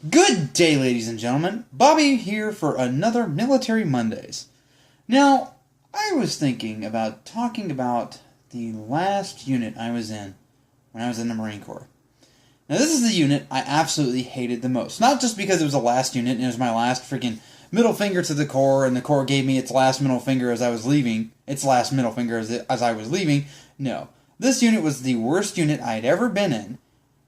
Good day, ladies and gentlemen. Bobby here for another Military Mondays. Now, I was thinking about talking about the last unit I was in when I was in the Marine Corps. Now, this is the unit I absolutely hated the most. Not just because it was the last unit and it was my last freaking middle finger to the Corps, and the Corps gave me its last middle finger as I was leaving. Its last middle finger as I was leaving. No. This unit was the worst unit I had ever been in.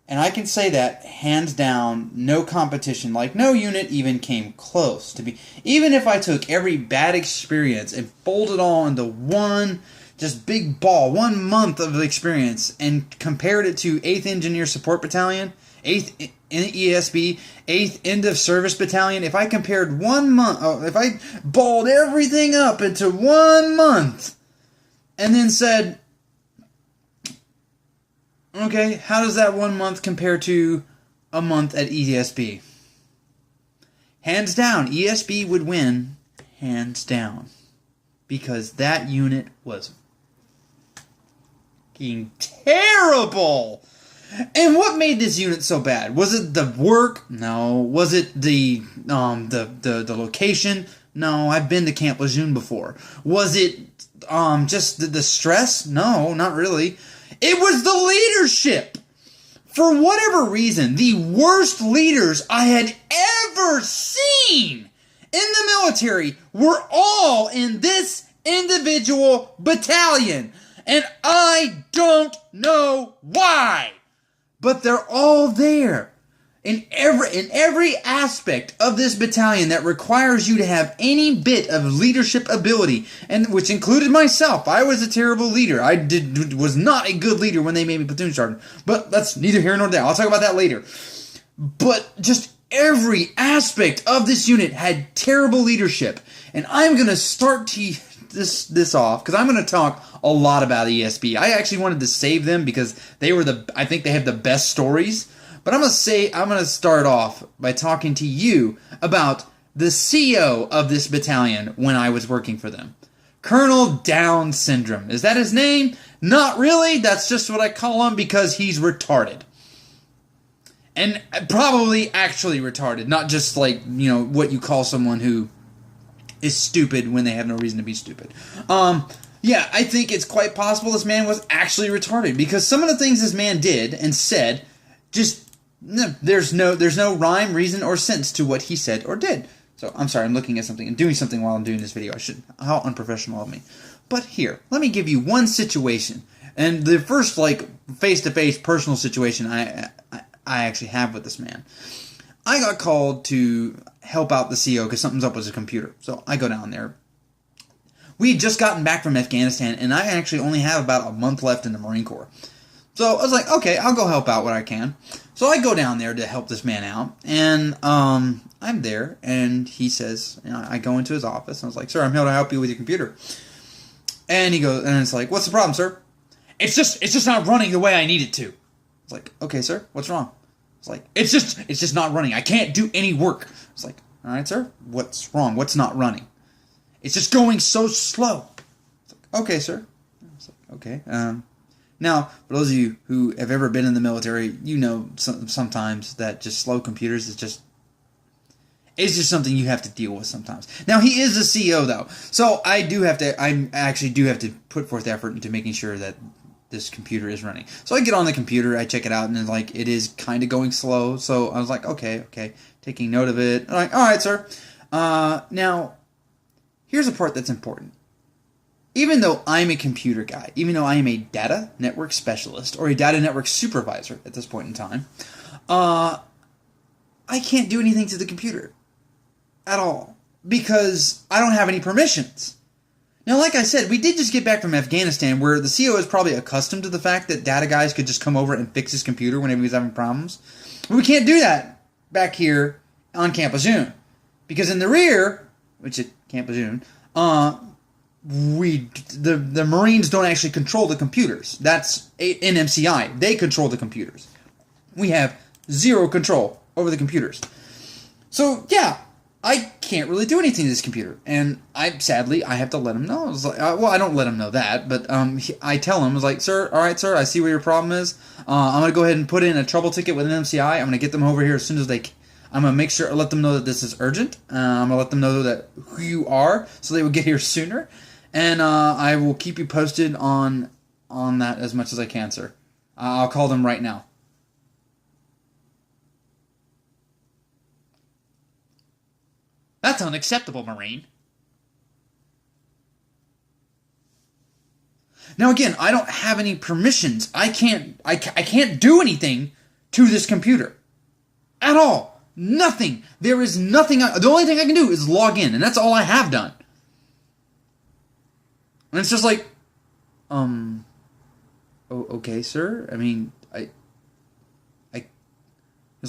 And I can say that, hands down, no competition. Like, no unit even came close to be. Even if I took every bad experience and folded it all into one just big ball, 1 month of experience, and compared it to 8th Engineer Support Battalion, 8th ESB, 8th End of Service Battalion, if I compared 1 month, if I balled everything up into 1 month, and then said, okay, how does that 1 month compare to a month at ESB? Hands down, ESB would win, hands down. Because that unit was fucking terrible. And what made this unit so bad? Was it the work? No. Was it the location? No, I've been to Camp Lejeune before. Was it just the stress? No, not really. It was the leadership. For whatever reason, the worst leaders I had ever seen in the military were all in this individual battalion. And I don't know why. But they're all there. In every aspect of this battalion that requires you to have any bit of leadership ability, and which included myself. I was a terrible leader. I was not a good leader when they made me platoon sergeant. But that's neither here nor there. I'll talk about that later. But just every aspect of this unit had terrible leadership. And I'm going to start this off because I'm going to talk a lot about ESB. I actually wanted to save them because I think they have the best stories. But I'm going to start off by talking to you about the CO of this battalion when I was working for them. Colonel Down Syndrome. Is that his name? Not really. That's just what I call him because he's retarded. And probably actually retarded. Not just like, what you call someone who is stupid when they have no reason to be stupid. Yeah, I think it's quite possible this man was actually retarded because some of the things this man did and said just... No, there's no rhyme, reason, or sense to what he said or did. So, I'm sorry, I'm looking at something and doing something while I'm doing this video. How unprofessional of me. But here, let me give you one situation. And the first, face-to-face personal situation I actually have with this man. I got called to help out the CO because something's up with his computer. So, I go down there. We had just gotten back from Afghanistan, and I actually only have about a month left in the Marine Corps. So, I was like, okay, I'll go help out what I can. So I go down there to help this man out, and I'm there, and he says, I go into his office, and I was like, sir, I'm here to help you with your computer. And he goes, and it's like, what's the problem, sir? It's just not running the way I need it to. It's like, okay, sir, what's wrong? It's like, it's just not running. I can't do any work. It's like, all right, sir, what's wrong? What's not running? It's just going so slow. It's like, okay, sir. It's like, okay, Now, for those of you who have ever been in the military, you know sometimes that just slow computers is just something you have to deal with sometimes. Now, he is a CO, though, so I actually do have to put forth effort into making sure that this computer is running. So I get on the computer, I check it out, and it is kind of going slow, so I was like, okay, taking note of it. I'm like, all right, sir. Now, here's a part that's important. Even though I'm a computer guy, even though I am a data network specialist or a data network supervisor at this point in time, I can't do anything to the computer at all because I don't have any permissions. Now, like I said, we did just get back from Afghanistan where the CO is probably accustomed to the fact that data guys could just come over and fix his computer whenever he's having problems. But we can't do that back here on Camp Lejeune because in the rear, which is Camp Lejeune, the Marines don't actually control the computers. That's NMCI. They control the computers. We have zero control over the computers. So, yeah, I can't really do anything to this computer. And sadly, I have to let him know. I was like, I don't let him know that, but I tell him, I was like, sir, all right, sir, I see what your problem is. I'm going to go ahead and put in a trouble ticket with NMCI. I'm going to get them over here as soon as I'm going to make sure, let them know that this is urgent. I'm going to let them know that who you are so they will get here sooner. And I will keep you posted on that as much as I can, sir. I'll call them right now. That's unacceptable, Marine. Now again, I don't have any permissions. I can't do anything to this computer. At all. Nothing. There is nothing. The only thing I can do is log in, and that's all I have done. And it's just like, okay, sir. I mean, it's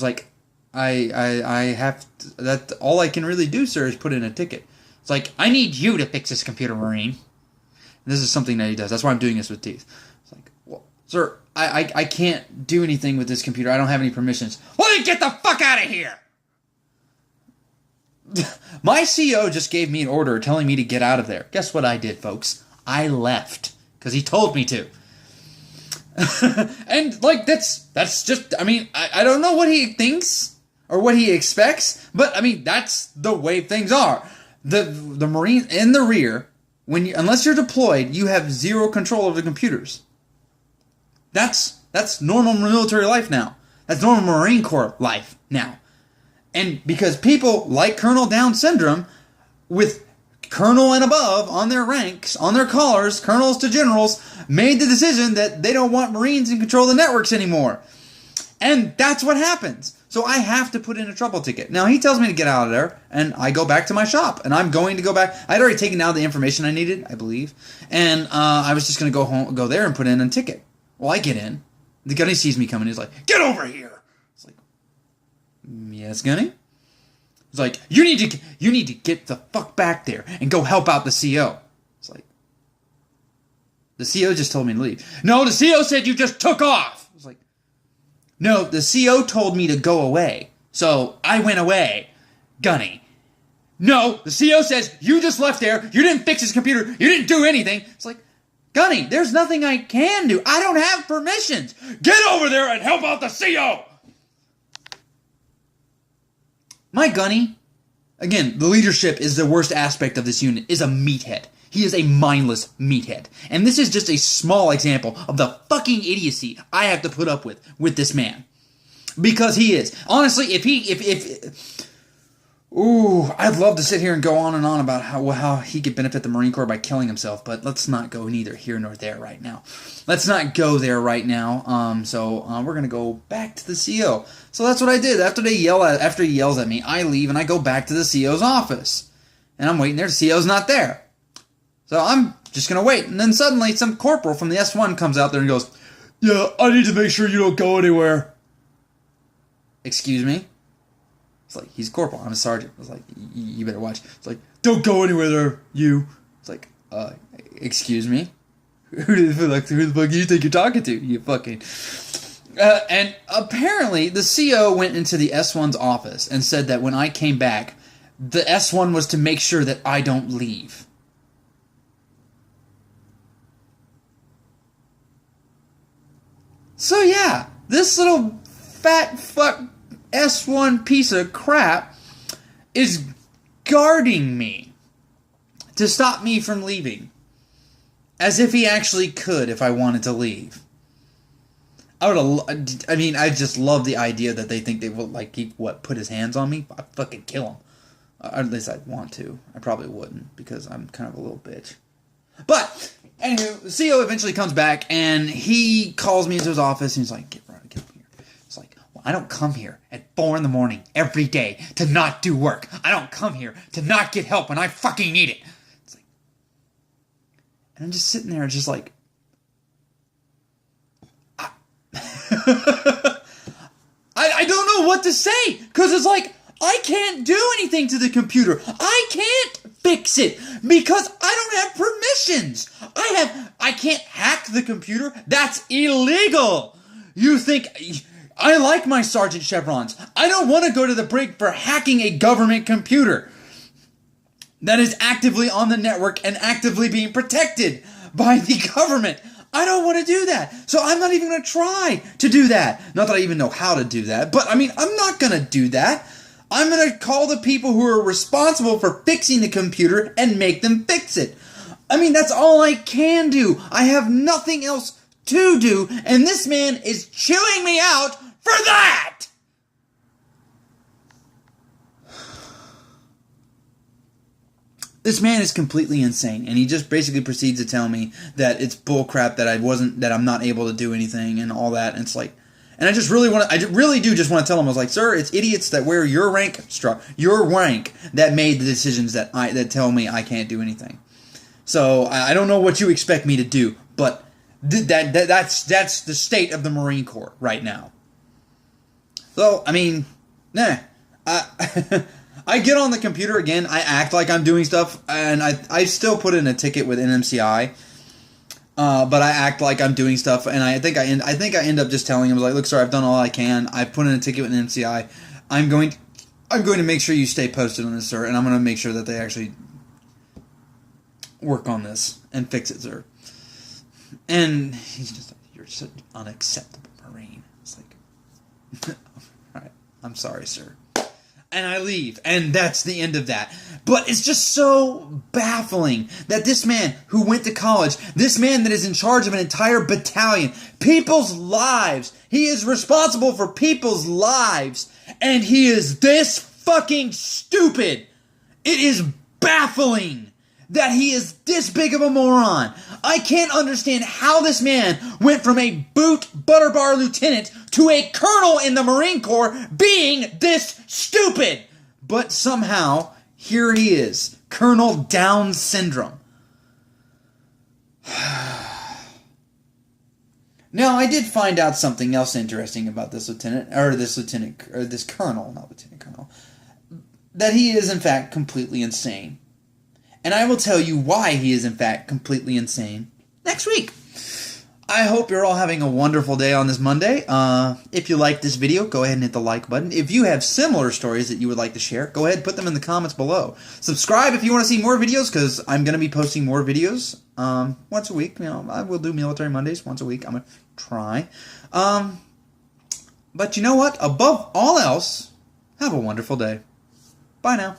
like, I have to, that all I can really do, sir, is put in a ticket. It's like, I need you to fix this computer, Marine. And this is something that he does. That's why I'm doing this with teeth. It's like, well, sir, I can't do anything with this computer. I don't have any permissions. Well, then get the fuck out of here! My CEO just gave me an order telling me to get out of there. Guess what I did, folks? I left. Because he told me to. And, like, that's just, I mean, I don't know what he thinks or what he expects, but, I mean, that's the way things are. The Marines in the rear, unless you're deployed, you have zero control over the computers. That's normal military life now. That's normal Marine Corps life now. And because people like Colonel Down syndrome, with Colonel and above on their ranks, on their collars, colonels to generals, made the decision that they don't want Marines in control of the networks anymore. And that's what happens. So I have to put in a trouble ticket. Now, he tells me to get out of there, and I go back to my shop. And I'm going to go back. I'd already taken down the information I needed, I believe. And I was just going to go there and put in a ticket. Well, I get in. The gunny sees me coming. He's like, get over here. It's like, yes, gunny? It's like, you need to get the fuck back there and go help out the CO. It's like, the CO just told me to leave. No, the CO said you just took off. It's like, no, the CO told me to go away. So I went away. Gunny. No, the CO says you just left there. You didn't fix his computer. You didn't do anything. It's like, Gunny, there's nothing I can do. I don't have permissions. Get over there and help out the CO. My Gunny, again, the leadership is the worst aspect of this unit, is a meathead. He is a mindless meathead. And this is just a small example of the fucking idiocy I have to put up with this man. Because he is. Honestly, I'd love to sit here and go on and on about how he could benefit the Marine Corps by killing himself, but let's not go neither here nor there right now. Let's not go there right now. So we're gonna go back to the CO. So that's what I did. After he yells at me, I leave and I go back to the CO's office, and I'm waiting there. The CO's not there, so I'm just gonna wait. And then suddenly, some corporal from the S1 comes out there and goes, "Yeah, I need to make sure you don't go anywhere." Excuse me. It's like, he's corporal, I'm a sergeant. I was like, you better watch. It's like, don't go anywhere there, you. It's like, excuse me? Who the fuck do you think you're talking to, you fucking... and apparently, the CO went into the S1's office and said that when I came back, the S1 was to make sure that I don't leave. So yeah, this little fat fuck S1 piece of crap is guarding me to stop me from leaving. As if he actually could if I wanted to leave. I just love the idea that they think they will, like, put his hands on me? I'd fucking kill him. Or at least I'd want to. I probably wouldn't, because I'm kind of a little bitch. But, anywho, the CO eventually comes back, and he calls me into his office, and he's like, get up here. It's like, well, I don't come here at 4 in the morning every day to not do work. I don't come here to not get help when I fucking need it. It's like, and I'm just sitting there, just like, I don't know what to say, because it's like, I can't do anything to the computer. I can't fix it because I don't have permissions. I can't hack the computer. That's illegal. You think, I like my sergeant chevrons. I don't want to go to the brig for hacking a government computer that is actively on the network and actively being protected by the government. I don't want to do that. So I'm not even going to try to do that. Not that I even know how to do that, but I mean, I'm not going to do that. I'm going to call the people who are responsible for fixing the computer and make them fix it. I mean, that's all I can do. I have nothing else to do, and this man is chewing me out for that! This man is completely insane, and he just basically proceeds to tell me that it's bullcrap, that I'm not able to do anything and all that. And it's like, and I really do just want to tell him, I was like, sir, it's idiots that wear your rank that made the decisions that tell me I can't do anything. So I don't know what you expect me to do, but that's the state of the Marine Corps right now. So I mean, I get on the computer again, I act like I'm doing stuff, and I still put in a ticket with NMCI, but I act like I'm doing stuff, and I think I end up just telling him, like, look, sir, I've done all I can, I put in a ticket with NMCI, I'm going to make sure you stay posted on this, sir, and I'm going to make sure that they actually work on this and fix it, sir. And he's just like, you're such an unacceptable Marine. It's like, alright, I'm sorry, sir. And I leave, and that's the end of that. But it's just so baffling that this man who went to college, this man that is in charge of an entire battalion, people's lives, he is responsible for people's lives, and he is this fucking stupid. It is baffling that he is this big of a moron. I can't understand how this man went from a butter bar lieutenant to a colonel in the Marine Corps being this stupid. But somehow, here he is, Colonel Down Syndrome. Now, I did find out something else interesting about this colonel, not lieutenant colonel, that he is in fact completely insane. And I will tell you why he is, in fact, completely insane next week. I hope you're all having a wonderful day on this Monday. If you like this video, go ahead and hit the like button. If you have similar stories that you would like to share, go ahead and put them in the comments below. Subscribe if you want to see more videos, because I'm going to be posting more videos once a week. You know, I will do Military Mondays once a week. I'm going to try. But you know what? Above all else, have a wonderful day. Bye now.